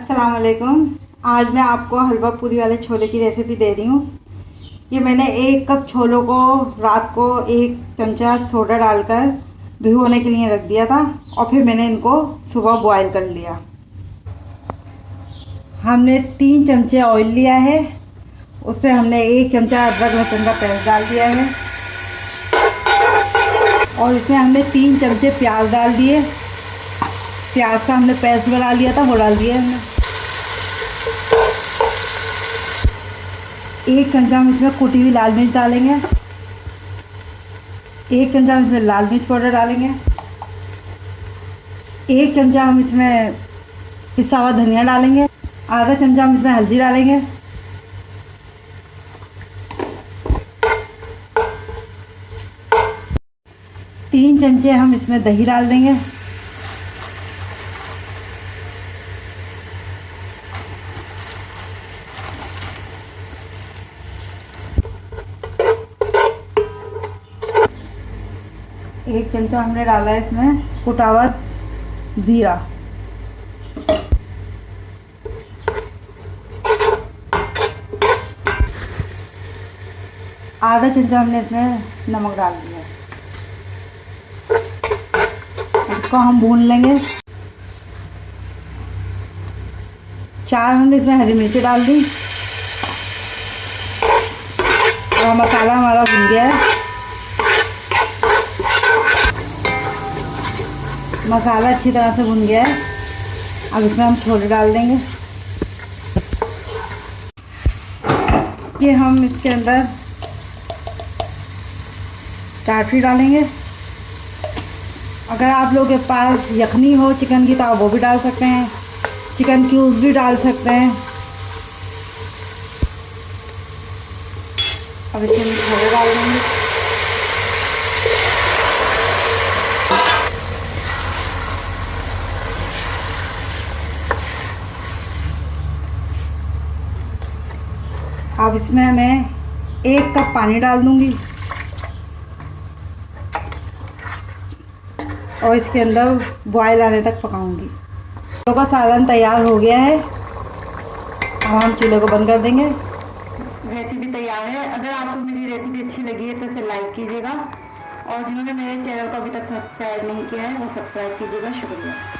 अस्सलाम वालेकुम। आज मैं आपको हलवा पूरी वाले छोले की रेसिपी दे रही हूँ। ये मैंने 1 कप छोलों को रात को 1 चमचा सोडा डालकर भिगोने के लिए रख दिया था और फिर मैंने इनको सुबह बॉईल कर लिया। हमने 3 चमचे ऑयल लिया है, उसमें हमने 1 चमचा अदरक लहसुन का पेस्ट डाल दिया है और इसमें हमने 3 चमचे प्याज डाल दिए। प्याज का हमने पेस्ट बना लिया था, वो डाल दिया हमने। 1 चमचा हम इसमें कुटी हुई लाल मिर्च डालेंगे। 1 चमचा हम इसमें लाल मिर्च पाउडर डालेंगे। 1 चमचा हम इसमें पिसा हुआ धनिया डालेंगे। आधा चमचा हम इसमें हल्दी डालेंगे। तीन चमचे हम इसमें दही डाल देंगे। एक चमचा हमने डाला है इसमें कुटा हुआ जीरा। आधा चमचा हमने इसमें नमक डाल दिया। इसको हम भून लेंगे। 4 हमने इसमें हरी मिर्ची डाल दी और मसाला हमारा भुन गया है। मसाला अच्छी तरह से भुन गया है। अब इसमें हम छोले डाल देंगे। ये हम इसके अंदर टाटरी डालेंगे। अगर आप लोगों के पास यखनी हो चिकन की तो आप वो भी डाल सकते हैं, चिकन क्यूब्स भी डाल सकते हैं। अब इसमें हम छोले डाल देंगे। अब इसमें मैं 1 कप पानी डाल दूंगी और इसके अंदर बॉयल आने तक पकाऊंगी। चूल्हे का सालन तैयार हो गया है। अब हम चूल्हे को बंद कर देंगे। रेसिपी तैयार है। अगर आपको मेरी रेसिपी अच्छी लगी है तो इसे लाइक कीजिएगा और जिन्होंने मेरे चैनल को अभी तक सब्सक्राइब नहीं किया है वो सब्सक्राइब कीजिएगा। शुक्रिया।